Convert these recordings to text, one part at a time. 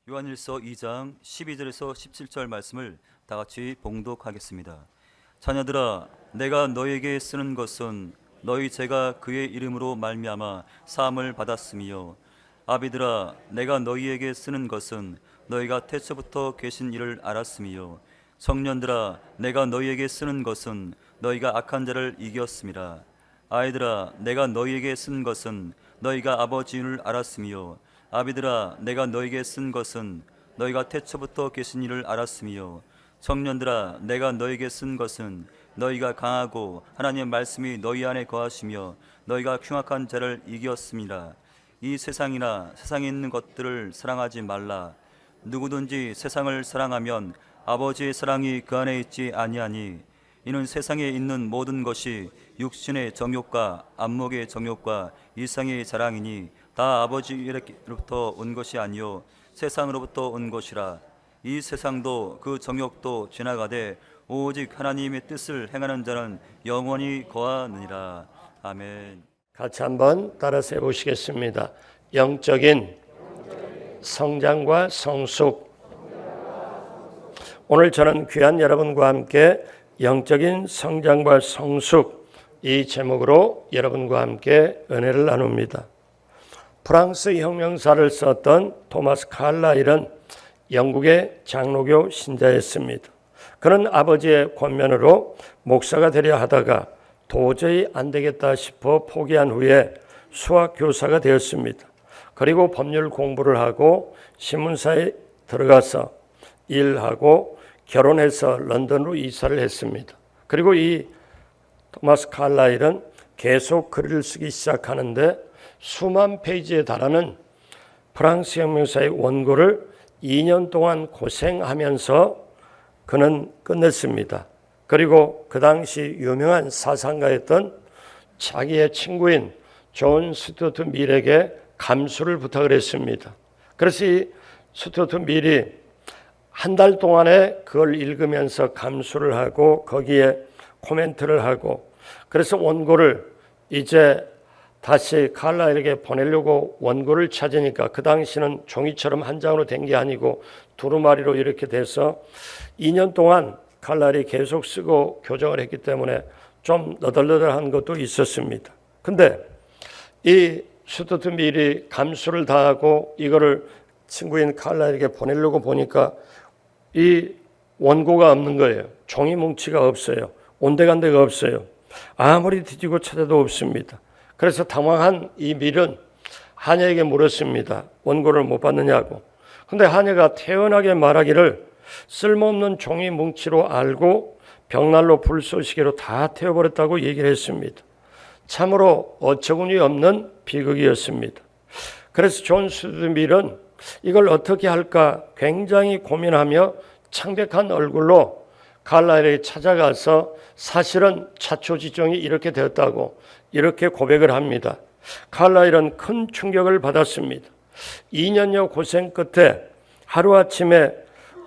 요한일서 2장 12절에서 17절 말씀을 다 같이 봉독하겠습니다. 자녀들아, 내가 너희에게 쓰는 것은 너희 죄가 그의 이름으로 말미암아 사함을 받았으며, 아비들아, 내가 너희에게 쓰는 것은 너희가 태초부터 계신 이를 알았으며, 청년들아, 내가 너희에게 쓰는 것은 너희가 악한 자를 이겼음이라. 아이들아, 내가 너희에게 쓴 것은 너희가 아버지를 알았으며, 아비들아, 내가 너희에게 쓴 것은 너희가 태초부터 계신 이를 알았으며, 청년들아, 내가 너희에게 쓴 것은 너희가 강하고 하나님의 말씀이 너희 안에 거하시며 너희가 흉악한 자를 이겼습니다. 이 세상이나 세상에 있는 것들을 사랑하지 말라. 누구든지 세상을 사랑하면 아버지의 사랑이 그 안에 있지 아니하니, 이는 세상에 있는 모든 것이 육신의 정욕과 안목의 정욕과 이상의 자랑이니 다 아버지로부터 온 것이 아니요 세상으로부터 온 것이라. 이 세상도 그 정욕도 지나가되 오직 하나님의 뜻을 행하는 자는 영원히 거하느니라. 아멘. 같이 한번 따라서 해보시겠습니다. 영적인 성장과 성숙. 오늘 저는 귀한 여러분과 함께 영적인 성장과 성숙, 이 제목으로 여러분과 함께 은혜를 나눕니다. 프랑스 혁명사를 썼던 토마스 칼라일은 영국의 장로교 신자였습니다. 그는 아버지의 권면으로 목사가 되려 하다가 도저히 안 되겠다 싶어 포기한 후에 수학 교사가 되었습니다. 그리고 법률 공부를 하고 신문사에 들어가서 일하고 결혼해서 런던으로 이사를 했습니다. 그리고 이 토마스 칼라일은 계속 글을 쓰기 시작하는데 수만 페이지에 달하는 프랑스 혁명사의 원고를 2년 동안 고생하면서 그는 끝냈습니다. 그리고 그 당시 유명한 사상가였던 자기의 친구인 존 스튜어트 밀에게 감수를 부탁을 했습니다. 그래서 이 스튜어트 밀이 한 달 동안에 그걸 읽으면서 감수를 하고 거기에 코멘트를 하고, 그래서 원고를 이제 다시 칼라일에게 보내려고 원고를 찾으니까 그 당시는 종이처럼 한 장으로 된 게 아니고 두루마리로 이렇게 돼서 2년 동안 칼라일이 계속 쓰고 교정을 했기 때문에 좀 너덜너덜한 것도 있었습니다. 근데 이 스튜어트 밀이 감수를 다하고 이거를 친구인 칼라일에게 보내려고 보니까 이 원고가 없는 거예요. 종이 뭉치가 없어요. 온데간데가 없어요. 아무리 뒤지고 찾아도 없습니다. 그래서 당황한 이 밀은 하녀에게 물었습니다. 원고를 못 받느냐고. 근데 하녀가 태연하게 말하기를 쓸모없는 종이 뭉치로 알고 벽난로 불쏘시개로 다 태워버렸다고 얘기를 했습니다. 참으로 어처구니 없는 비극이었습니다. 그래서 존 스튜어트 밀은 이걸 어떻게 할까 굉장히 고민하며 창백한 얼굴로 칼라일에게 찾아가서 사실은 자초지종이 이렇게 되었다고 이렇게 고백을 합니다. 칼라일은 큰 충격을 받았습니다. 2년여 고생 끝에 하루아침에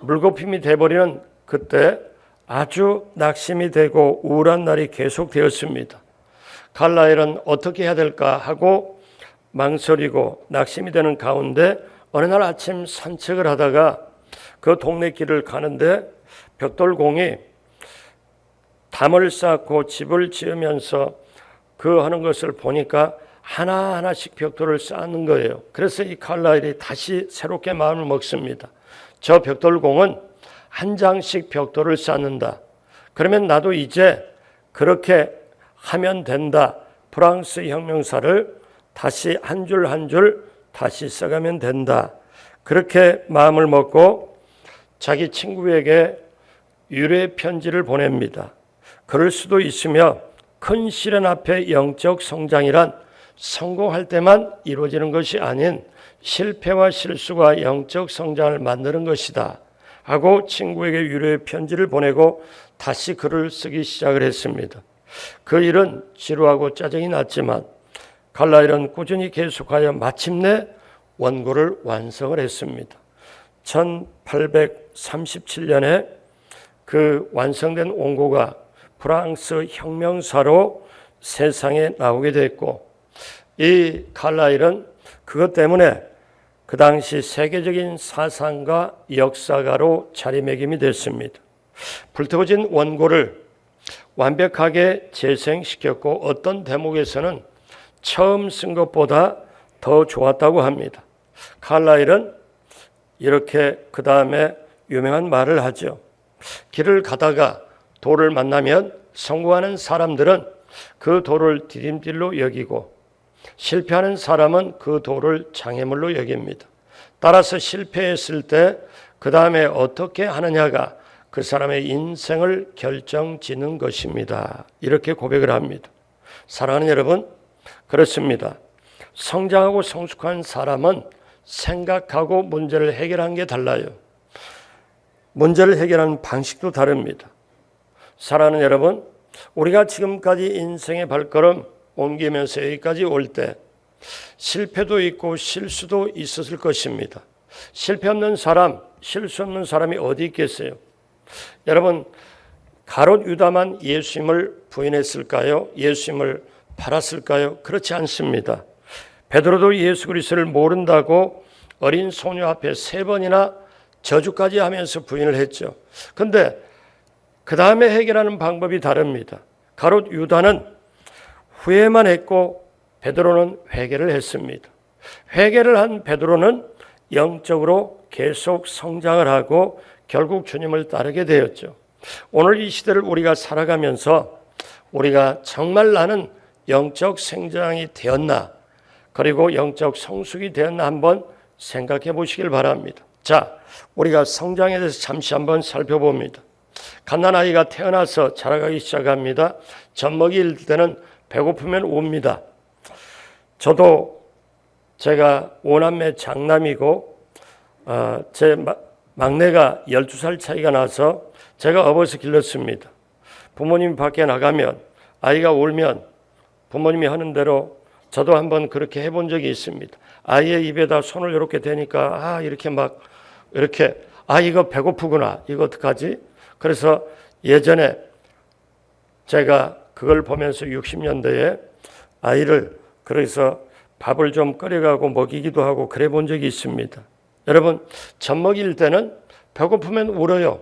물거품이 돼버리는 그때 아주 낙심이 되고 우울한 날이 계속되었습니다. 칼라일은 어떻게 해야 될까 하고 망설이고 낙심이 되는 가운데 어느 날 아침 산책을 하다가 그 동네 길을 가는데 벽돌공이 담을 쌓고 집을 지으면서 그 하는 것을 보니까 하나하나씩 벽돌을 쌓는 거예요. 그래서 이 칼라일이 다시 새롭게 마음을 먹습니다. 저 벽돌공은 한 장씩 벽돌을 쌓는다. 그러면 나도 이제 그렇게 하면 된다. 프랑스 혁명사를 다시 한 줄 한 줄 다시 써가면 된다. 그렇게 마음을 먹고 자기 친구에게 유래 편지를 보냅니다. 그럴 수도 있으며 큰 시련 앞에 영적 성장이란 성공할 때만 이루어지는 것이 아닌 실패와 실수가 영적 성장을 만드는 것이다 하고 친구에게 유래 편지를 보내고 다시 글을 쓰기 시작을 했습니다. 그 일은 지루하고 짜증이 났지만 칼라일은 꾸준히 계속하여 마침내 원고를 완성을 했습니다. 1837년에 그 완성된 원고가 프랑스 혁명사로 세상에 나오게 됐고, 이 칼라일은 그것 때문에 그 당시 세계적인 사상가, 역사가로 자리매김이 됐습니다. 불태워진 원고를 완벽하게 재생시켰고 어떤 대목에서는 처음 쓴 것보다 더 좋았다고 합니다. 칼라일은 이렇게 그 다음에 유명한 말을 하죠. 길을 가다가 돌을 만나면 성공하는 사람들은 그 돌을 디딤질로 여기고 실패하는 사람은 그 돌을 장애물로 여깁니다. 따라서 실패했을 때 그 다음에 어떻게 하느냐가 그 사람의 인생을 결정짓는 것입니다. 이렇게 고백을 합니다. 사랑하는 여러분, 그렇습니다. 성장하고 성숙한 사람은 생각하고 문제를 해결하는 게 달라요. 문제를 해결하는 방식도 다릅니다. 사랑하는 여러분, 우리가 지금까지 인생의 발걸음 옮기면서 여기까지 올 때 실패도 있고 실수도 있었을 것입니다. 실패 없는 사람, 실수 없는 사람이 어디 있겠어요? 여러분, 가롯 유다만 예수님을 부인했을까요? 예수님을 팔았을까요? 그렇지 않습니다. 베드로도 예수 그리스도를 모른다고 어린 소녀 앞에 3번이나 저주까지 하면서 부인을 했죠. 그런데 그 다음에 해결하는 방법이 다릅니다. 가롯 유다는 후회만 했고 베드로는 회개를 했습니다. 회개를 한 베드로는 영적으로 계속 성장을 하고 결국 주님을 따르게 되었죠. 오늘 이 시대를 우리가 살아가면서 우리가 정말 나는 영적 성장이 되었나, 그리고 영적 성숙이 되었나 한번 생각해 보시길 바랍니다. 자, 우리가 성장에 대해서 잠시 한번 살펴봅니다. 갓난아이가 태어나서 자라가기 시작합니다. 젖먹일 때는 배고프면 웁니다. 저도 제가 5남매 장남이고 제 막내가 12살 차이가 나서 제가 업어서 길렀습니다. 부모님이 밖에 나가면 아이가 울면 부모님이 하는 대로 저도 한번 그렇게 해본 적이 있습니다. 아이의 입에다 손을 이렇게 대니까 이렇게 이거 배고프구나, 이거 어떡하지? 그래서 예전에 제가 그걸 보면서 60년대에 아이를 그래서 밥을 좀 끓여가고 먹이기도 하고 그래 본 적이 있습니다. 여러분, 젖 먹일 때는 배고프면 울어요.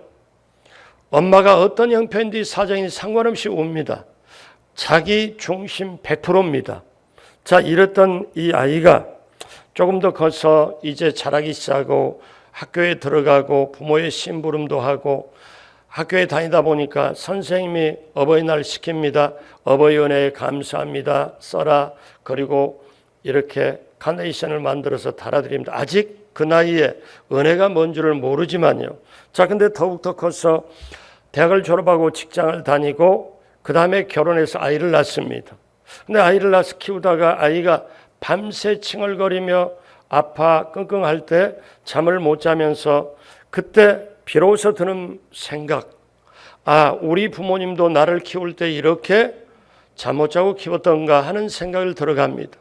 엄마가 어떤 형편인지 사정인지 상관없이 웁니다. 자기 중심 100%입니다. 자, 이랬던 이 아이가 조금 더 커서 이제 자라기 시작하고 학교에 들어가고 부모의 심부름도 하고 학교에 다니다 보니까 선생님이 어버이날 시킵니다. 어버이 은혜에 감사합니다. 써라. 그리고 이렇게 카네이션을 만들어서 달아드립니다. 아직 그 나이에 은혜가 뭔 줄을 모르지만요. 자, 근데 더욱더 커서 대학을 졸업하고 직장을 다니고 그 다음에 결혼해서 아이를 낳습니다. 근데 아이를 낳아서 키우다가 아이가 밤새 칭얼거리며 아파 끙끙할 때 잠을 못 자면서 그때 비로소 드는 생각, 우리 부모님도 나를 키울 때 이렇게 잠 못 자고 키웠던가 하는 생각을 들어갑니다.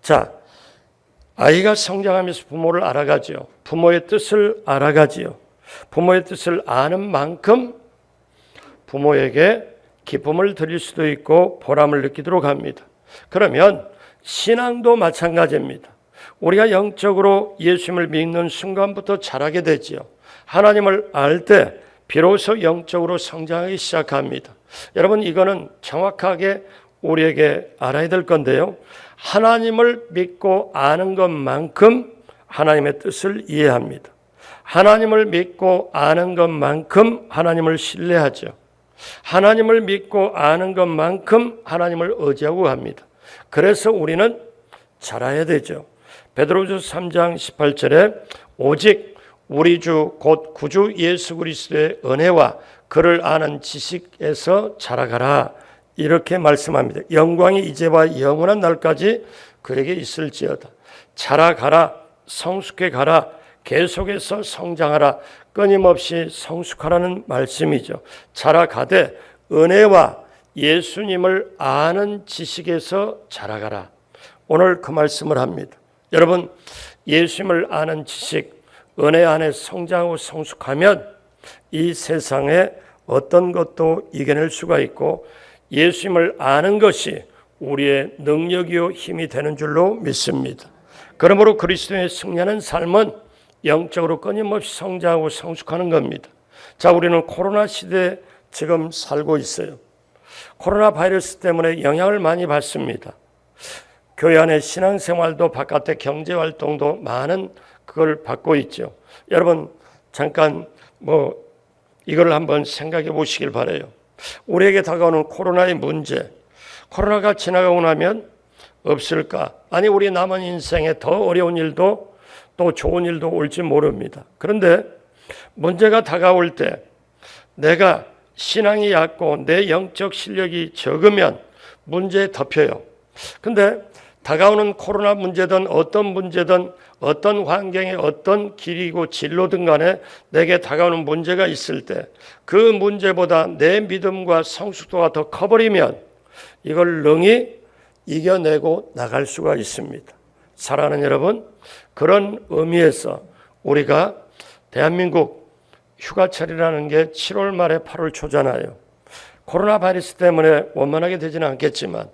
자, 아이가 성장하면서 부모를 알아가죠. 부모의 뜻을 알아가지요. 부모의 뜻을 아는 만큼 부모에게 기쁨을 드릴 수도 있고 보람을 느끼도록 합니다. 그러면 신앙도 마찬가지입니다. 우리가 영적으로 예수님을 믿는 순간부터 자라게 되지요. 하나님을 알 때 비로소 영적으로 성장하기 시작합니다. 여러분, 이거는 정확하게 우리에게 알아야 될 건데요. 하나님을 믿고 아는 것만큼 하나님의 뜻을 이해합니다. 하나님을 믿고 아는 것만큼 하나님을 신뢰하죠. 하나님을 믿고 아는 것만큼 하나님을 의지하고 합니다. 그래서 우리는 자라야 되죠. 베드로전서 3장 18절에 오직 우리 주 곧 구주 예수 그리스도의 은혜와 그를 아는 지식에서 자라가라, 이렇게 말씀합니다. 영광이 이제와 영원한 날까지 그에게 있을지어다. 자라가라, 성숙해 가라, 계속해서 성장하라, 끊임없이 성숙하라는 말씀이죠. 자라가되 은혜와 예수님을 아는 지식에서 자라가라. 오늘 그 말씀을 합니다. 여러분, 예수님을 아는 지식, 은혜 안에 성장하고 성숙하면 이 세상에 어떤 것도 이겨낼 수가 있고 예수님을 아는 것이 우리의 능력이요 힘이 되는 줄로 믿습니다. 그러므로 그리스도의 승리하는 삶은 영적으로 끊임없이 성장하고 성숙하는 겁니다. 자, 우리는 코로나 시대에 지금 살고 있어요. 코로나 바이러스 때문에 영향을 많이 받습니다. 교회 안의 신앙생활도 바깥의 경제활동도 많은 그걸 받고 있죠. 여러분 잠깐 이걸 한번 생각해 보시길 바라요. 우리에게 다가오는 코로나의 문제, 코로나가 지나가고 나면 없을까? 아니 우리 남은 인생에 더 어려운 일도 또 좋은 일도 올지 모릅니다. 그런데 문제가 다가올 때 내가 신앙이 얕고 내 영적 실력이 적으면 문제에 덮여요. 근데 다가오는 코로나 문제든 어떤 문제든 어떤 환경에 어떤 길이고 진로든 간에 내게 다가오는 문제가 있을 때 그 문제보다 내 믿음과 성숙도가 더 커버리면 이걸 능히 이겨내고 나갈 수가 있습니다. 사랑하는 여러분, 그런 의미에서 우리가 대한민국 휴가철이라는 게 7월 말에 8월 초잖아요. 코로나 바이러스 때문에 원만하게 되지는 않겠지만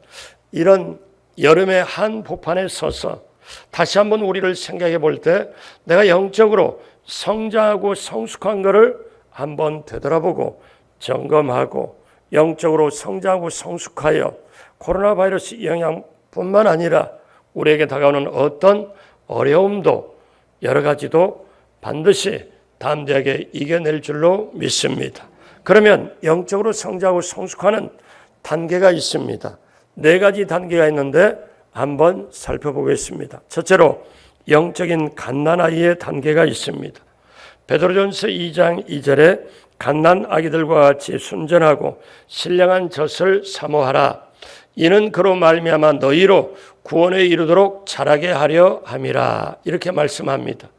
이런 여름의 한복판에 서서 다시 한번 우리를 생각해 볼 때 내가 영적으로 성장하고 성숙한 것을 한번 되돌아보고 점검하고 영적으로 성장하고 성숙하여 코로나 바이러스 영향뿐만 아니라 우리에게 다가오는 어떤 어려움도 여러 가지도 반드시 담대하게 이겨낼 줄로 믿습니다. 그러면 영적으로 성장하고 성숙하는 단계가 있습니다. 4가지 단계가 있는데 한번 살펴보겠습니다. 첫째로 영적인 갓난아이의 단계가 있습니다. 베드로전서 2장 2절에 갓난 아기들과 같이 순전하고 신령한 젖을 사모하라. 이는 그로 말미암아 너희로 구원에 이르도록 자라게 하려 함이라. 이렇게 말씀합니다.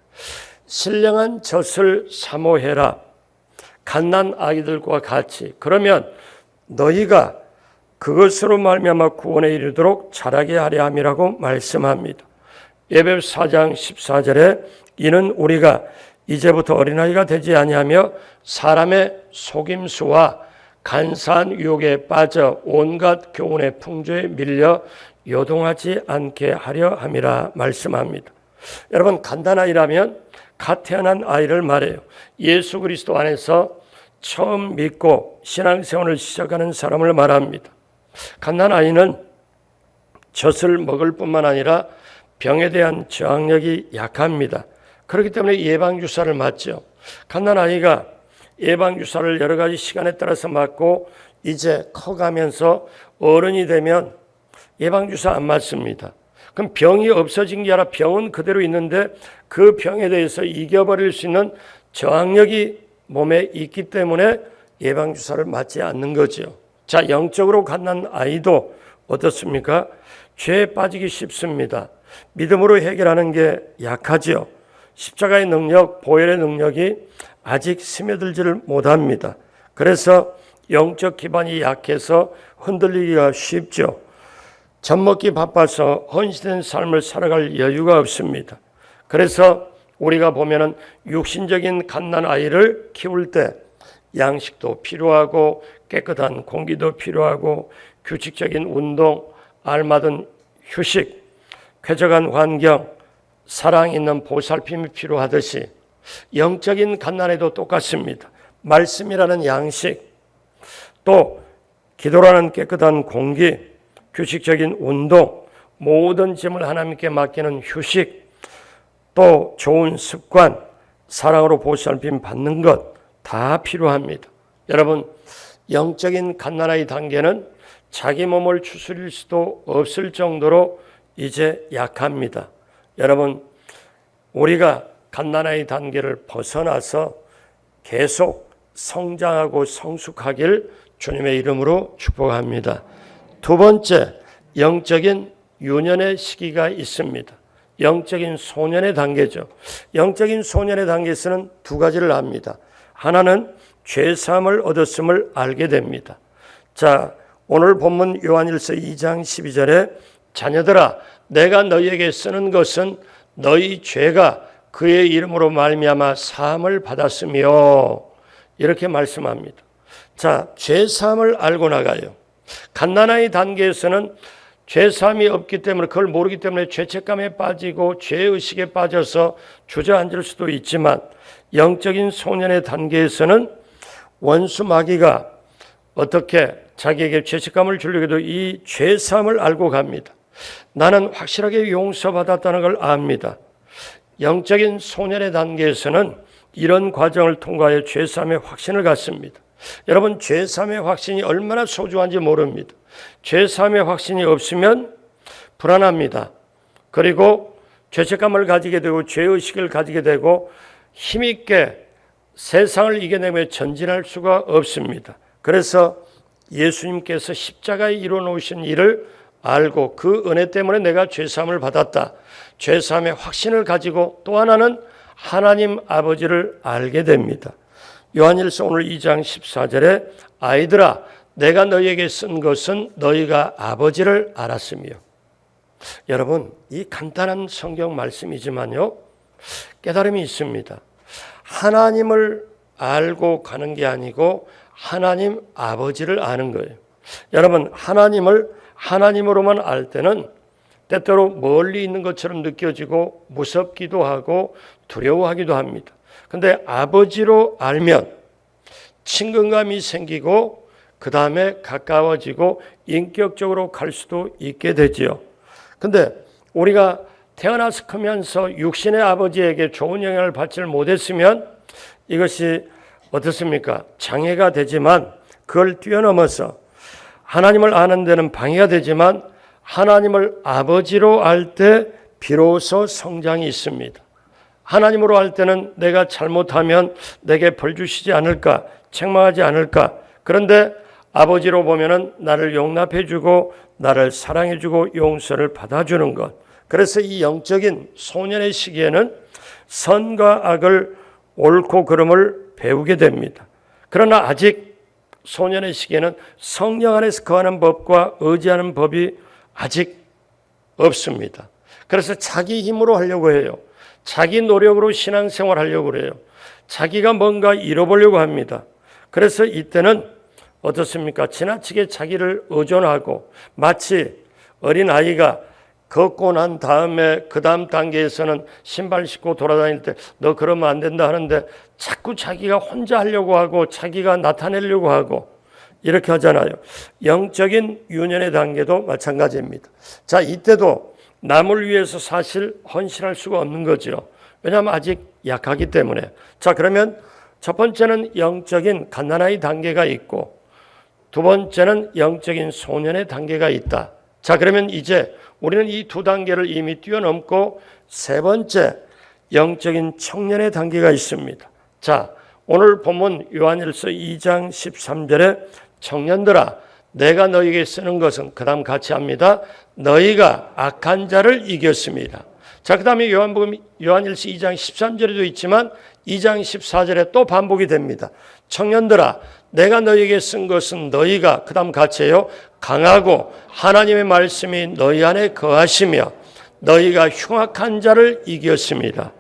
신령한 젖을 사모해라. 갓난 아기들과 같이. 그러면 너희가 그것으로 말미암아 구원에 이르도록 자라게 하려 함이라고 말씀합니다. 에베소서 4장 14절에 이는 우리가 이제부터 어린아이가 되지 아니하며 사람의 속임수와 간사한 유혹에 빠져 온갖 교훈의 풍조에 밀려 요동하지 않게 하려 함이라 말씀합니다. 여러분 갓난아이라면 갓 태어난 아이를 말해요. 예수 그리스도 안에서 처음 믿고 신앙생활을 시작하는 사람을 말합니다. 갓난아이는 젖을 먹을 뿐만 아니라 병에 대한 저항력이 약합니다. 그렇기 때문에 예방주사를 맞죠. 갓난아이가 예방주사를 여러 가지 시간에 따라서 맞고 이제 커가면서 어른이 되면 예방주사 안 맞습니다. 그럼 병이 없어진 게 아니라 병은 그대로 있는데 그 병에 대해서 이겨버릴 수 있는 저항력이 몸에 있기 때문에 예방주사를 맞지 않는 거죠. 자, 영적으로 갓난 아이도 어떻습니까? 죄에 빠지기 쉽습니다. 믿음으로 해결하는 게 약하죠. 십자가의 능력, 보혈의 능력이 아직 스며들지를 못합니다. 그래서 영적 기반이 약해서 흔들리기가 쉽죠. 젖먹기 바빠서 헌신된 삶을 살아갈 여유가 없습니다. 그래서 우리가 보면은 육신적인 갓난 아이를 키울 때 양식도 필요하고 깨끗한 공기도 필요하고 규칙적인 운동, 알맞은 휴식, 쾌적한 환경, 사랑 있는 보살핌이 필요하듯이 영적인 갓난에도 똑같습니다. 말씀이라는 양식, 또 기도라는 깨끗한 공기, 규칙적인 운동, 모든 짐을 하나님께 맡기는 휴식, 또 좋은 습관, 사랑으로 보살핌 받는 것 다 필요합니다. 여러분, 영적인 갓난아이 단계는 자기 몸을 추스릴 수도 없을 정도로 이제 약합니다. 여러분, 우리가 갓난아이 단계를 벗어나서 계속 성장하고 성숙하길 주님의 이름으로 축복합니다. 두 번째, 영적인 유년의 시기가 있습니다. 영적인 소년의 단계죠. 영적인 소년의 단계에서는 2가지를 합니다. 하나는 죄사함을 얻었음을 알게 됩니다. 자, 오늘 본문 요한일서 2장 12절에 자녀들아 내가 너희에게 쓰는 것은 너희 죄가 그의 이름으로 말미암아 사함을 받았으며 이렇게 말씀합니다. 자, 죄사함을 알고 나가요. 갓난아이 단계에서는 죄사함이 없기 때문에 그걸 모르기 때문에 죄책감에 빠지고 죄의식에 빠져서 주저앉을 수도 있지만 영적인 소년의 단계에서는 원수 마귀가 어떻게 자기에게 죄책감을 주려고 해도 이 죄사함을 알고 갑니다. 나는 확실하게 용서받았다는 걸 압니다. 영적인 소년의 단계에서는 이런 과정을 통과해 죄사함의 확신을 갖습니다. 여러분, 죄사함의 확신이 얼마나 소중한지 모릅니다. 죄사함의 확신이 없으면 불안합니다. 그리고 죄책감을 가지게 되고 죄의식을 가지게 되고 힘있게 세상을 이겨내며 전진할 수가 없습니다. 그래서 예수님께서 십자가에 이루어 놓으신 일을 알고 그 은혜 때문에 내가 죄사함을 받았다. 죄사함의 확신을 가지고 또 하나는 하나님 아버지를 알게 됩니다. 요한일서 오늘 2장 14절에 아이들아 내가 너희에게 쓴 것은 너희가 아버지를 알았으며. 여러분, 이 간단한 성경 말씀이지만요, 깨달음이 있습니다. 하나님을 알고 가는 게 아니고 하나님 아버지를 아는 거예요. 여러분, 하나님을 하나님으로만 알 때는 때때로 멀리 있는 것처럼 느껴지고 무섭기도 하고 두려워하기도 합니다. 근데 아버지로 알면 친근감이 생기고 그 다음에 가까워지고 인격적으로 갈 수도 있게 되지요. 근데 우리가 태어나서 크면서 육신의 아버지에게 좋은 영향을 받지를 못했으면 이것이 어떻습니까? 장애가 되지만 그걸 뛰어넘어서 하나님을 아는 데는 방해가 되지만 하나님을 아버지로 알 때 비로소 성장이 있습니다. 하나님으로 할 때는 내가 잘못하면 내게 벌 주시지 않을까, 책망하지 않을까. 그런데 아버지로 보면은 나를 용납해 주고 나를 사랑해 주고 용서를 받아주는 것. 그래서 이 영적인 소년의 시기에는 선과 악을 옳고 그름을 배우게 됩니다. 그러나 아직 소년의 시기에는 성령 안에서 거하는 법과 의지하는 법이 아직 없습니다. 그래서 자기 힘으로 하려고 해요. 자기 노력으로 신앙생활 하려고 그래요. 자기가 뭔가 잃어보려고 합니다. 그래서 이때는 어떻습니까? 지나치게 자기를 의존하고 마치 어린아이가 걷고 난 다음에 그 다음 단계에서는 신발 신고 돌아다닐 때 너 그러면 안 된다 하는데 자꾸 자기가 혼자 하려고 하고 자기가 나타내려고 하고 이렇게 하잖아요. 영적인 유년의 단계도 마찬가지입니다. 자, 이때도 남을 위해서 사실 헌신할 수가 없는 거죠. 왜냐하면 아직 약하기 때문에. 자, 그러면 첫 번째는 영적인 갓난아이 단계가 있고 두 번째는 영적인 소년의 단계가 있다. 자, 그러면 이제 우리는 이 두 단계를 이미 뛰어넘고 세 번째 영적인 청년의 단계가 있습니다. 자, 오늘 본문 요한일서 2장 13절에 청년들아 내가 너희에게 쓰는 것은 그 다음 같이 합니다. 너희가 악한 자를 이겼습니다. 자, 그 다음에 요한일서 2장 13절에도 있지만 2장 14절에 또 반복이 됩니다. 청년들아 내가 너희에게 쓴 것은 너희가 그 다음 같이 해요. 강하고 하나님의 말씀이 너희 안에 거하시며 너희가 흉악한 자를 이겼습니다.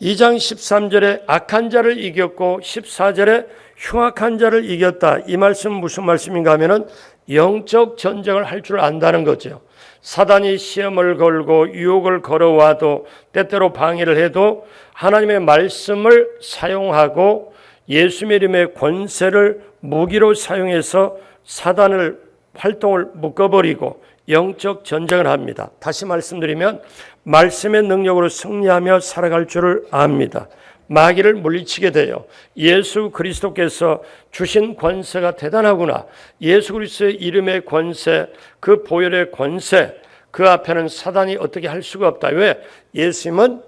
2장 13절에 악한 자를 이겼고 14절에 흉악한 자를 이겼다. 이 말씀은 무슨 말씀인가 하면은 영적 전쟁을 할 줄 안다는 거죠. 사단이 시험을 걸고 유혹을 걸어와도 때때로 방해를 해도 하나님의 말씀을 사용하고 예수의 이름의 권세를 무기로 사용해서 사단을 활동을 묶어버리고 영적 전쟁을 합니다. 다시 말씀드리면 말씀의 능력으로 승리하며 살아갈 줄을 압니다. 마귀를 물리치게 돼요. 예수 그리스도께서 주신 권세가 대단하구나. 예수 그리스도의 이름의 권세, 그 보혈의 권세, 그 앞에는 사단이 어떻게 할 수가 없다. 왜? 예수님은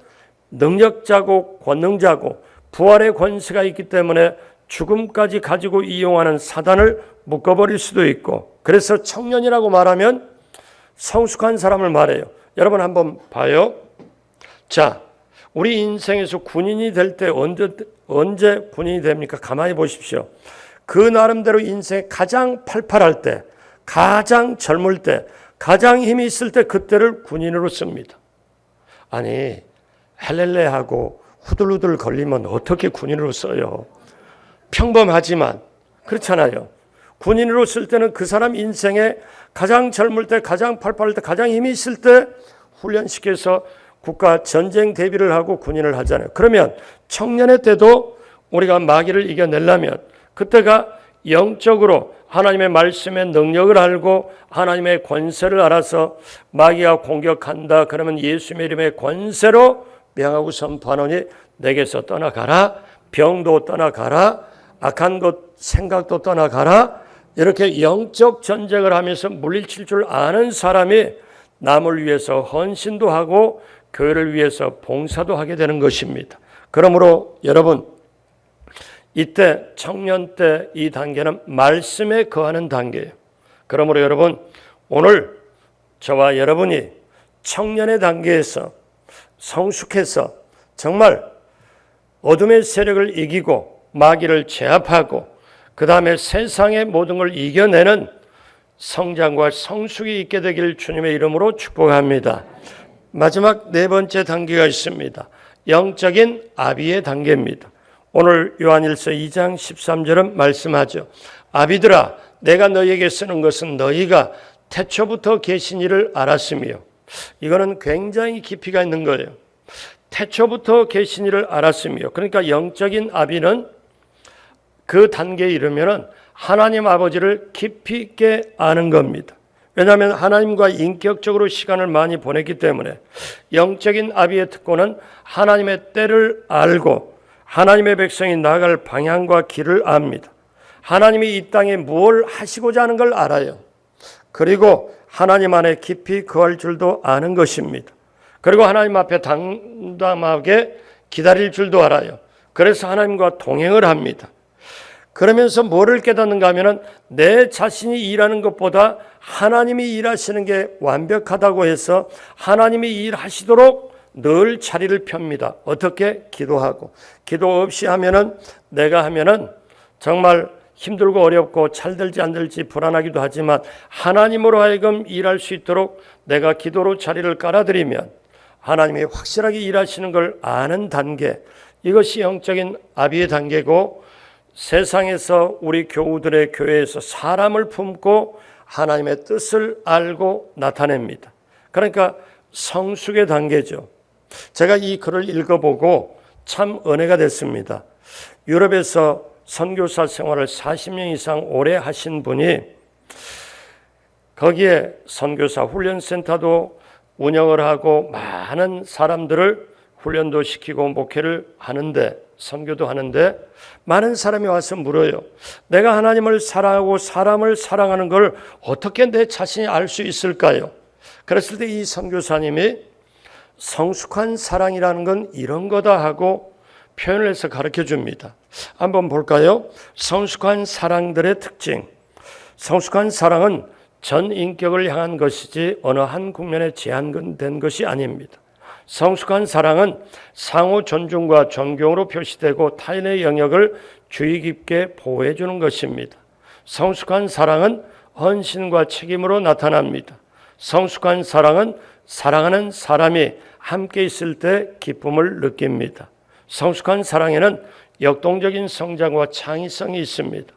능력자고 권능자고 부활의 권세가 있기 때문에 죽음까지 가지고 이용하는 사단을 묶어버릴 수도 있고, 그래서 청년이라고 말하면 성숙한 사람을 말해요. 여러분 한번 봐요. 자, 우리 인생에서 군인이 될 때 언제 군인이 됩니까? 가만히 보십시오. 그 나름대로 인생에 가장 팔팔할 때, 가장 젊을 때, 가장 힘이 있을 때 그때를 군인으로 씁니다. 아니, 헬렐레하고 후들후들 걸리면 어떻게 군인으로 써요? 평범하지만 그렇잖아요. 군인으로 쓸 때는 그 사람 인생에 가장 젊을 때, 가장 팔팔할 때, 가장 힘이 있을 때 훈련시켜서 국가 전쟁 대비를 하고 군인을 하잖아요. 그러면 청년의 때도 우리가 마귀를 이겨내려면 그때가 영적으로 하나님의 말씀의 능력을 알고 하나님의 권세를 알아서 마귀가 공격한다 그러면 예수님의 이름의 권세로 명하고 선포하노니 내게서 떠나가라. 병도 떠나가라. 악한 것 생각도 떠나가라. 이렇게 영적 전쟁을 하면서 물리칠 줄 아는 사람이 남을 위해서 헌신도 하고 교회를 위해서 봉사도 하게 되는 것입니다. 그러므로 여러분 이때 청년 때 이 단계는 말씀에 거하는 단계예요. 그러므로 여러분 오늘 저와 여러분이 청년의 단계에서 성숙해서 정말 어둠의 세력을 이기고 마귀를 제압하고 그 다음에 세상의 모든 걸 이겨내는 성장과 성숙이 있게 되길 주님의 이름으로 축복합니다. 마지막 네 번째 단계가 있습니다. 영적인 아비의 단계입니다. 오늘 요한일서 2장 13절은 말씀하죠. 아비들아 내가 너희에게 쓰는 것은 너희가 태초부터 계신 이를 알았으며 이거는 굉장히 깊이가 있는 거예요. 태초부터 계신 이를 알았으며 그러니까 영적인 아비는 그 단계에 이르면 하나님 아버지를 깊이 있게 아는 겁니다. 왜냐하면 하나님과 인격적으로 시간을 많이 보냈기 때문에 영적인 아비의 특권은 하나님의 때를 알고 하나님의 백성이 나아갈 방향과 길을 압니다. 하나님이 이 땅에 무엇을 하시고자 하는 걸 알아요. 그리고 하나님 안에 깊이 거할 줄도 아는 것입니다. 그리고 하나님 앞에 담담하게 기다릴 줄도 알아요. 그래서 하나님과 동행을 합니다. 그러면서 뭐를 깨닫는가 하면은 내 자신이 일하는 것보다 하나님이 일하시는 게 완벽하다고 해서 하나님이 일하시도록 늘 자리를 펴니다. 어떻게? 기도하고. 기도 없이 하면은 내가 하면은 정말 힘들고 어렵고 잘 될지 안 될지 불안하기도 하지만 하나님으로 하여금 일할 수 있도록 내가 기도로 자리를 깔아드리면 하나님이 확실하게 일하시는 걸 아는 단계, 이것이 영적인 아비의 단계고 세상에서 우리 교우들의 교회에서 사람을 품고 하나님의 뜻을 알고 나타냅니다. 그러니까 성숙의 단계죠. 제가 이 글을 읽어보고 참 은혜가 됐습니다. 유럽에서 선교사 생활을 40년 이상 오래 하신 분이 거기에 선교사 훈련센터도 운영을 하고 많은 사람들을 훈련도 시키고 목회를 하는데 선교도 하는데 많은 사람이 와서 물어요. 내가 하나님을 사랑하고 사람을 사랑하는 걸 어떻게 내 자신이 알 수 있을까요? 그랬을 때 이 선교사님이 성숙한 사랑이라는 건 이런 거다 하고 표현을 해서 가르쳐 줍니다. 한번 볼까요? 성숙한 사랑들의 특징. 성숙한 사랑은 전 인격을 향한 것이지 어느 한 국면에 제한된 것이 아닙니다. 성숙한 사랑은 상호 존중과 존경으로 표시되고 타인의 영역을 주의 깊게 보호해 주는 것입니다. 성숙한 사랑은 헌신과 책임으로 나타납니다. 성숙한 사랑은 사랑하는 사람이 함께 있을 때 기쁨을 느낍니다. 성숙한 사랑에는 역동적인 성장과 창의성이 있습니다.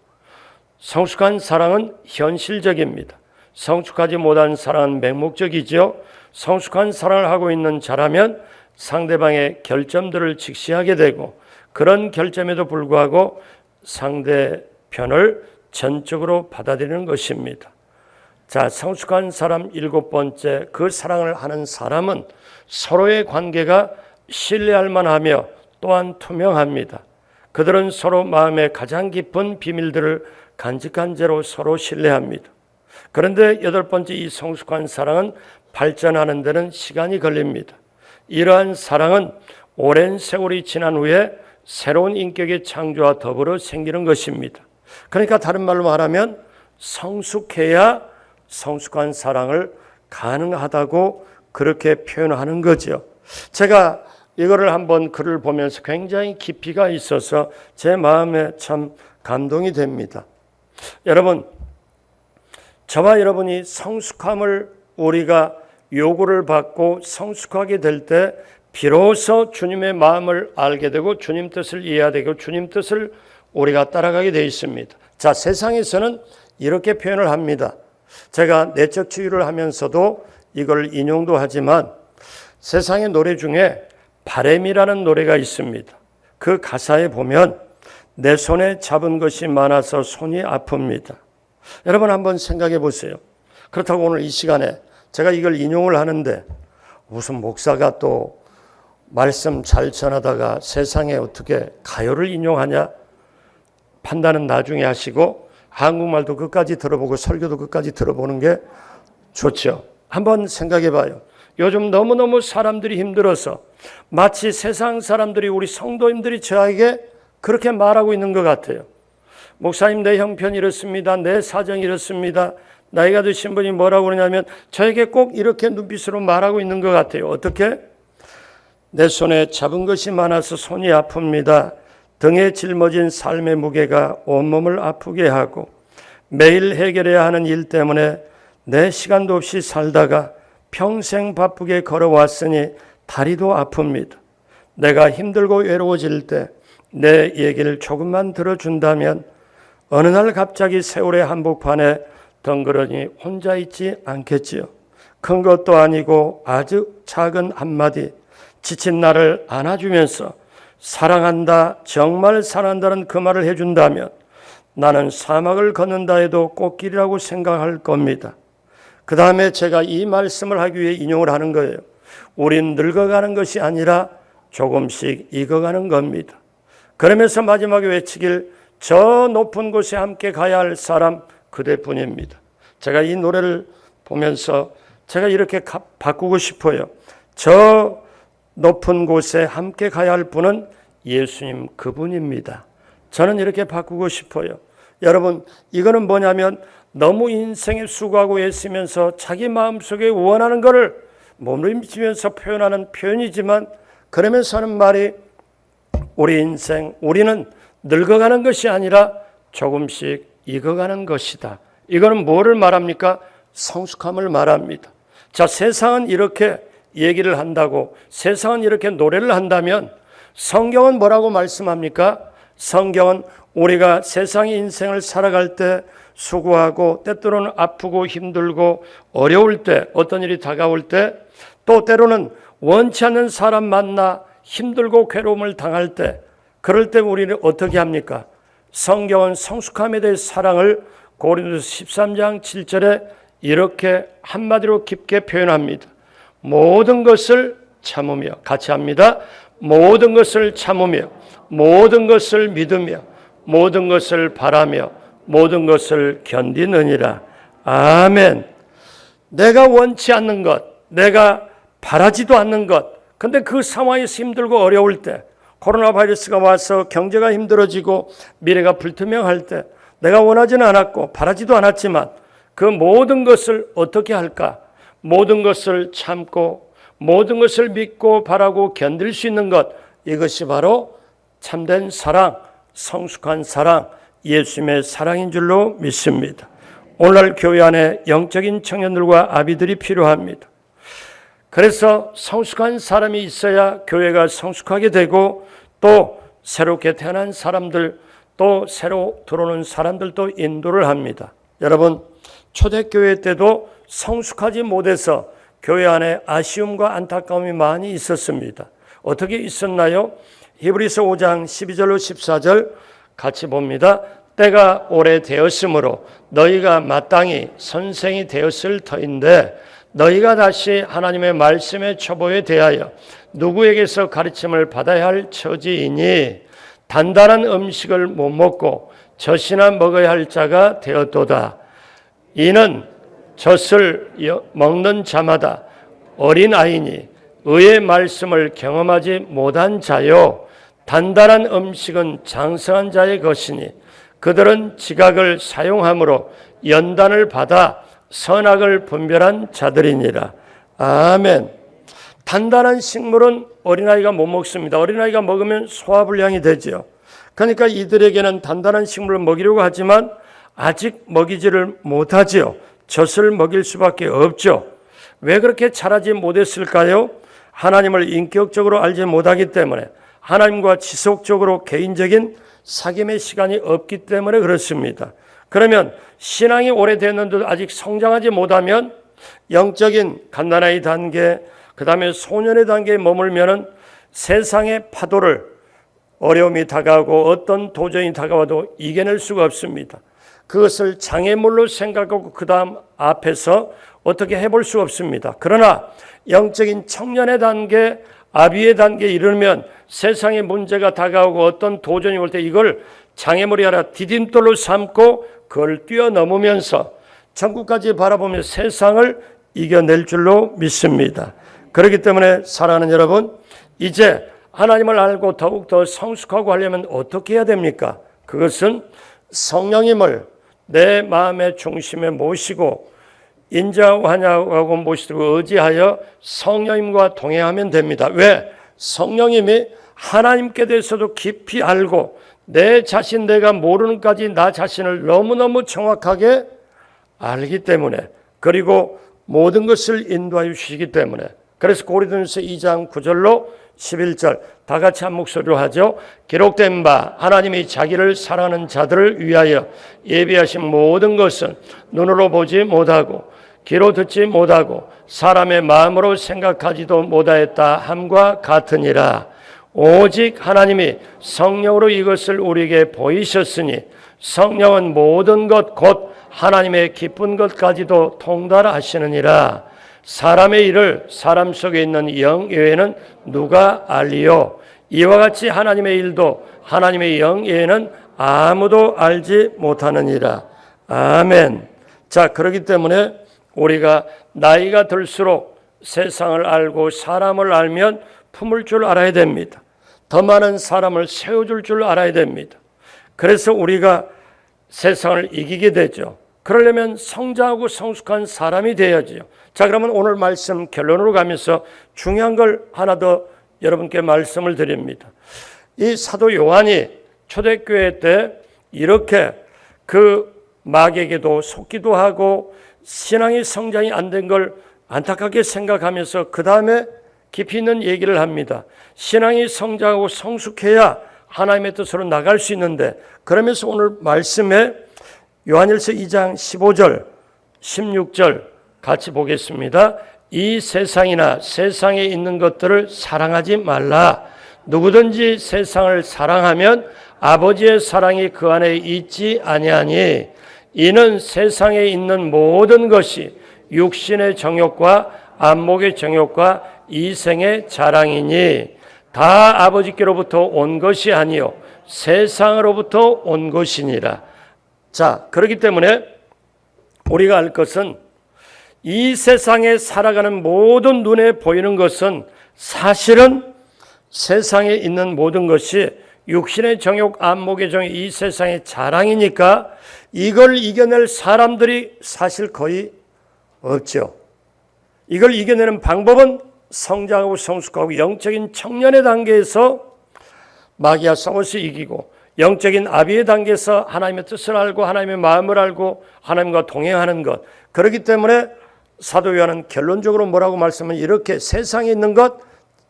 성숙한 사랑은 현실적입니다. 성숙하지 못한 사랑은 맹목적이죠. 성숙한 사랑을 하고 있는 자라면 상대방의 결점들을 직시하게 되고 그런 결점에도 불구하고 상대편을 전적으로 받아들이는 것입니다. 자, 성숙한 사람 7번째, 그 사랑을 하는 사람은 서로의 관계가 신뢰할 만하며 또한 투명합니다. 그들은 서로 마음의 가장 깊은 비밀들을 간직한 채로 서로 신뢰합니다. 그런데 8번째, 이 성숙한 사랑은 발전하는 데는 시간이 걸립니다. 이러한 사랑은 오랜 세월이 지난 후에 새로운 인격의 창조와 더불어 생기는 것입니다. 그러니까 다른 말로 말하면 성숙해야 성숙한 사랑을 가능하다고 그렇게 표현하는 거죠. 제가 이거를 한번 글을 보면서 굉장히 깊이가 있어서 제 마음에 참 감동이 됩니다. 여러분, 저와 여러분이 성숙함을 우리가 요구를 받고 성숙하게 될 때 비로소 주님의 마음을 알게 되고 주님 뜻을 이해하게 되고 주님 뜻을 우리가 따라가게 되어 있습니다. 자, 세상에서는 이렇게 표현을 합니다. 제가 내적 치유를 하면서도 이걸 인용도 하지만 세상의 노래 중에 바램이라는 노래가 있습니다. 그 가사에 보면 내 손에 잡은 것이 많아서 손이 아픕니다. 여러분 한번 생각해 보세요. 그렇다고 오늘 이 시간에 제가 이걸 인용을 하는데 무슨 목사가 또 말씀 잘 전하다가 세상에 어떻게 가요를 인용하냐? 판단은 나중에 하시고 한국말도 끝까지 들어보고 설교도 끝까지 들어보는 게 좋죠. 한번 생각해 봐요. 요즘 너무너무 사람들이 힘들어서 마치 세상 사람들이 우리 성도님들이 저에게 그렇게 말하고 있는 것 같아요. 목사님 내 형편이 이렇습니다. 내 사정이 이렇습니다. 나이가 드신 분이 뭐라고 그러냐면 저에게 꼭 이렇게 눈빛으로 말하고 있는 것 같아요. 어떻게? 내 손에 잡은 것이 많아서 손이 아픕니다. 등에 짊어진 삶의 무게가 온몸을 아프게 하고 매일 해결해야 하는 일 때문에 내 시간도 없이 살다가 평생 바쁘게 걸어왔으니 다리도 아픕니다. 내가 힘들고 외로워질 때 내 얘기를 조금만 들어준다면 어느 날 갑자기 세월의 한복판에 덩그러니 혼자 있지 않겠지요. 큰 것도 아니고 아주 작은 한마디 지친 나를 안아주면서 사랑한다, 정말 사랑한다는 그 말을 해준다면 나는 사막을 걷는다 해도 꽃길이라고 생각할 겁니다. 그 다음에 제가 이 말씀을 하기 위해 인용을 하는 거예요. 우린 늙어가는 것이 아니라 조금씩 익어가는 겁니다. 그러면서 마지막에 외치길 저 높은 곳에 함께 가야 할 사람 그대뿐입니다. 제가 이 노래를 보면서 제가 이렇게 바꾸고 싶어요. 저 높은 곳에 함께 가야 할 분은 예수님 그분입니다. 저는 이렇게 바꾸고 싶어요. 여러분 이거는 뭐냐면 너무 인생에 수고하고 애쓰면서 자기 마음속에 원하는 것을 몸부림치면서 표현하는 표현이지만 그러면서 하는 말이 우리 인생 우리는 늙어가는 것이 아니라 조금씩 익어가는 것이다. 이거는 뭐를 말합니까? 성숙함을 말합니다. 자, 세상은 이렇게 얘기를 한다고 세상은 이렇게 노래를 한다면 성경은 뭐라고 말씀합니까? 성경은 우리가 세상의 인생을 살아갈 때 수고하고 때때로는 아프고 힘들고 어려울 때 어떤 일이 다가올 때 또 때로는 원치 않는 사람 만나 힘들고 괴로움을 당할 때 그럴 때 우리는 어떻게 합니까? 성경은 성숙함에 대해 사랑을 고린도서 13장 7절에 이렇게 한마디로 깊게 표현합니다. 모든 것을 참으며 같이 합니다. 모든 것을 참으며 모든 것을 믿으며 모든 것을 바라며 모든 것을 견디느니라. 아멘. 내가 원치 않는 것, 내가 바라지도 않는 것, 근데 그 상황에서 힘들고 어려울 때 코로나 바이러스가 와서 경제가 힘들어지고 미래가 불투명할 때 내가 원하지는 않았고 바라지도 않았지만 그 모든 것을 어떻게 할까? 모든 것을 참고 모든 것을 믿고 바라고 견딜 수 있는 것, 이것이 바로 참된 사랑, 성숙한 사랑, 예수님의 사랑인 줄로 믿습니다. 오늘날 교회 안에 영적인 청년들과 아비들이 필요합니다. 그래서 성숙한 사람이 있어야 교회가 성숙하게 되고 또 새롭게 태어난 사람들, 또 새로 들어오는 사람들도 인도를 합니다. 여러분, 초대교회 때도 성숙하지 못해서 교회 안에 아쉬움과 안타까움이 많이 있었습니다. 어떻게 있었나요? 히브리서 5장 12절로 14절 같이 봅니다. 때가 오래되었으므로 너희가 마땅히 선생이 되었을 터인데 너희가 다시 하나님의 말씀의 초보에 대하여 누구에게서 가르침을 받아야 할 처지이니 단단한 음식을 못 먹고 젖이나 먹어야 할 자가 되었도다. 이는 젖을 먹는 자마다 어린아이니 의의 말씀을 경험하지 못한 자요 단단한 음식은 장성한 자의 것이니 그들은 지각을 사용함으로 연단을 받아 선악을 분별한 자들이니라. 아멘. 단단한 식물은 어린아이가 못 먹습니다. 어린아이가 먹으면 소화불량이 되죠. 그러니까 이들에게는 단단한 식물을 먹이려고 하지만 아직 먹이지를 못하지요. 젖을 먹일 수밖에 없죠. 왜 그렇게 자라지 못했을까요? 하나님을 인격적으로 알지 못하기 때문에, 하나님과 지속적으로 개인적인 사귐의 시간이 없기 때문에 그렇습니다. 그러면 신앙이 오래됐는데도 아직 성장하지 못하면 영적인 갓난아이 단계, 그 다음에 소년의 단계에 머물면은 세상의 파도를, 어려움이 다가오고 어떤 도전이 다가와도 이겨낼 수가 없습니다. 그것을 장애물로 생각하고 그 다음 앞에서 어떻게 해볼 수 없습니다. 그러나 영적인 청년의 단계, 아비의 단계에 이르면 세상의 문제가 다가오고 어떤 도전이 올 때 이걸 장애물이 아니라 디딤돌로 삼고 그걸 뛰어넘으면서 천국까지 바라보며 세상을 이겨낼 줄로 믿습니다. 그렇기 때문에 사랑하는 여러분, 이제 하나님을 알고 더욱더 성숙하고 하려면 어떻게 해야 됩니까? 그것은 성령님을 내 마음의 중심에 모시고 인자하냐고 모시고 의지하여 성령님과 동행하면 됩니다. 왜? 성령님이 하나님께 대해서도 깊이 알고 내 자신, 내가 모르는까지 나 자신을 너무너무 정확하게 알기 때문에, 그리고 모든 것을 인도하여 주시기 때문에, 그래서 고린도전서 2장 9절로 11절 다 같이 한 목소리로 하죠. 기록된 바 하나님이 자기를 사랑하는 자들을 위하여 예비하신 모든 것은 눈으로 보지 못하고 귀로 듣지 못하고 사람의 마음으로 생각하지도 못하였다 함과 같으니라. 오직 하나님이 성령으로 이것을 우리에게 보이셨으니 성령은 모든 것 곧 하나님의 기쁜 것까지도 통달하시느니라. 사람의 일을 사람 속에 있는 영 외에는 누가 알리요? 이와 같이 하나님의 일도 하나님의 영 외에는 아무도 알지 못하느니라. 아멘. 자, 그렇기 때문에 우리가 나이가 들수록 세상을 알고 사람을 알면 품을 줄 알아야 됩니다. 더 많은 사람을 세워줄 줄 알아야 됩니다. 그래서 우리가 세상을 이기게 되죠. 그러려면 성장하고 성숙한 사람이 되어야죠. 자, 그러면 오늘 말씀 결론으로 가면서 중요한 걸 하나 더 여러분께 말씀을 드립니다. 이 사도 요한이 초대교회 때 이렇게 그 마귀에게도 속기도 하고 신앙의 성장이 안 된 걸 안타깝게 생각하면서 그 다음에 깊이 있는 얘기를 합니다. 신앙이 성장하고 성숙해야 하나님의 뜻으로 나갈 수 있는데, 그러면서 오늘 말씀에 요한일서 2장 15절, 16절 같이 보겠습니다. 이 세상이나 세상에 있는 것들을 사랑하지 말라. 누구든지 세상을 사랑하면 아버지의 사랑이 그 안에 있지 아니하니 이는 세상에 있는 모든 것이 육신의 정욕과 안목의 정욕과 이생의 자랑이니 다 아버지께로부터 온 것이 아니요 세상으로부터 온 것이니라. 자, 그렇기 때문에 우리가 알 것은 이 세상에 살아가는 모든 눈에 보이는 것은 사실은 세상에 있는 모든 것이 육신의 정욕, 안목의 정욕, 이 세상의 자랑이니까 이걸 이겨낼 사람들이 사실 거의 없죠. 이걸 이겨내는 방법은 성장하고 성숙하고 영적인 청년의 단계에서 마귀와 싸워서 이기고 영적인 아비의 단계에서 하나님의 뜻을 알고 하나님의 마음을 알고 하나님과 동행하는 것. 그렇기 때문에 사도 요한은 결론적으로 뭐라고 말씀하면 이렇게 세상에 있는 것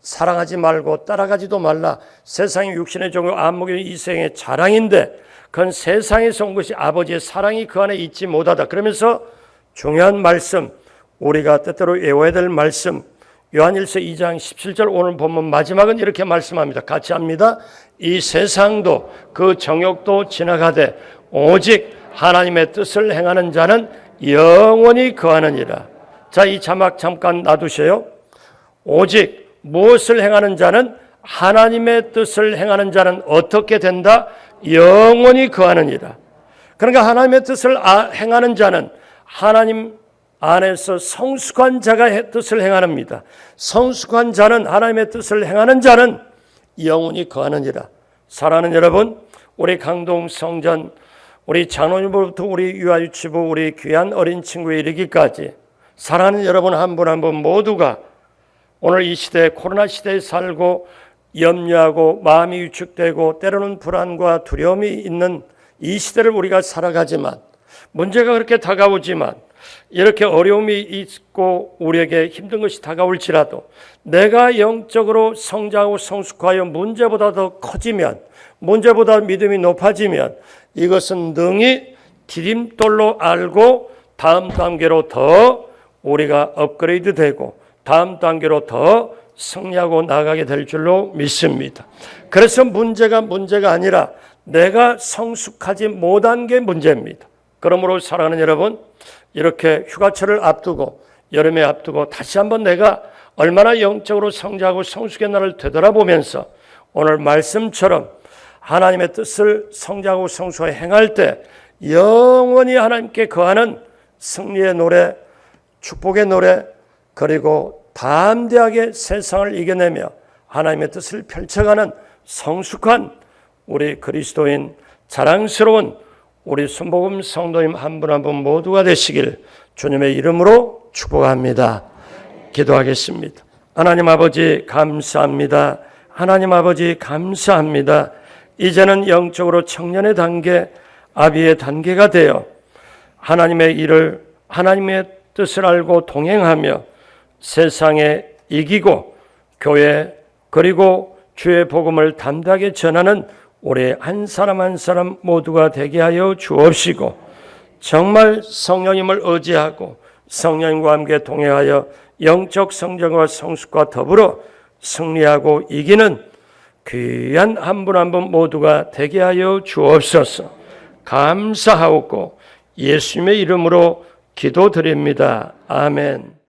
사랑하지 말고 따라가지도 말라. 세상의 육신의 정욕, 안목의 이생의 자랑인데 그건 세상에서 온 것이 아버지의 사랑이 그 안에 있지 못하다. 그러면서 중요한 말씀, 우리가 때때로 외워야 될 말씀, 요한일서 2장 17절 오늘 본문 마지막은 이렇게 말씀합니다. 같이 합니다. 이 세상도 그 정욕도 지나가되 오직 하나님의 뜻을 행하는 자는 영원히 거하느니라. 자, 이 자막 잠깐 놔두세요. 오직 무엇을 행하는 자는, 하나님의 뜻을 행하는 자는 어떻게 된다? 영원히 거하느니라. 그러니까 하나님의 뜻을 행하는 자는 하나님 안에서 성숙한 자가 뜻을 행하느니라. 성숙한 자는, 하나님의 뜻을 행하는 자는 영원히 거하느니라. 사랑하는 여러분, 우리 강동 성전, 우리 장로님부터 우리 유아유치부, 우리 귀한 어린 친구에 이르기까지 사랑하는 여러분 한 분 한 분 모두가 오늘 이 시대, 코로나 시대에 살고 염려하고 마음이 위축되고 때로는 불안과 두려움이 있는 이 시대를 우리가 살아가지만, 문제가 그렇게 다가오지만, 이렇게 어려움이 있고 우리에게 힘든 것이 다가올지라도 내가 영적으로 성장하고 성숙하여 문제보다 더 커지면, 문제보다 믿음이 높아지면 이것은 능히 디딤돌로 알고 다음 단계로 더 우리가 업그레이드 되고 다음 단계로 더 승리하고 나가게 될 줄로 믿습니다. 그래서 문제가 아니라 내가 성숙하지 못한 게 문제입니다. 그러므로 사랑하는 여러분, 이렇게 휴가철을 앞두고 여름에 앞두고 다시 한번 내가 얼마나 영적으로 성장하고 성숙의 날을 되돌아보면서 오늘 말씀처럼 하나님의 뜻을 성장하고 성숙하게 행할 때 영원히 하나님께 거하는 승리의 노래, 축복의 노래, 그리고 담대하게 세상을 이겨내며 하나님의 뜻을 펼쳐가는 성숙한 우리 그리스도인, 자랑스러운 우리 순복음 성도님 한 분 한 분 모두가 되시길 주님의 이름으로 축복합니다. 기도하겠습니다. 하나님 아버지 감사합니다. 하나님 아버지 감사합니다. 이제는 영적으로 청년의 단계, 아비의 단계가 되어 하나님의 일을, 하나님의 뜻을 알고 동행하며 세상에 이기고 교회 그리고 주의 복음을 담대하게 전하는 우리 한 사람 한 사람 모두가 되게 하여 주옵시고, 정말 성령님을 의지하고 성령님과 함께 동행하여 영적 성장과 성숙과 더불어 승리하고 이기는 귀한 한 분 한 분 모두가 되게 하여 주옵소서. 감사하옵고 예수님의 이름으로 기도드립니다. 아멘.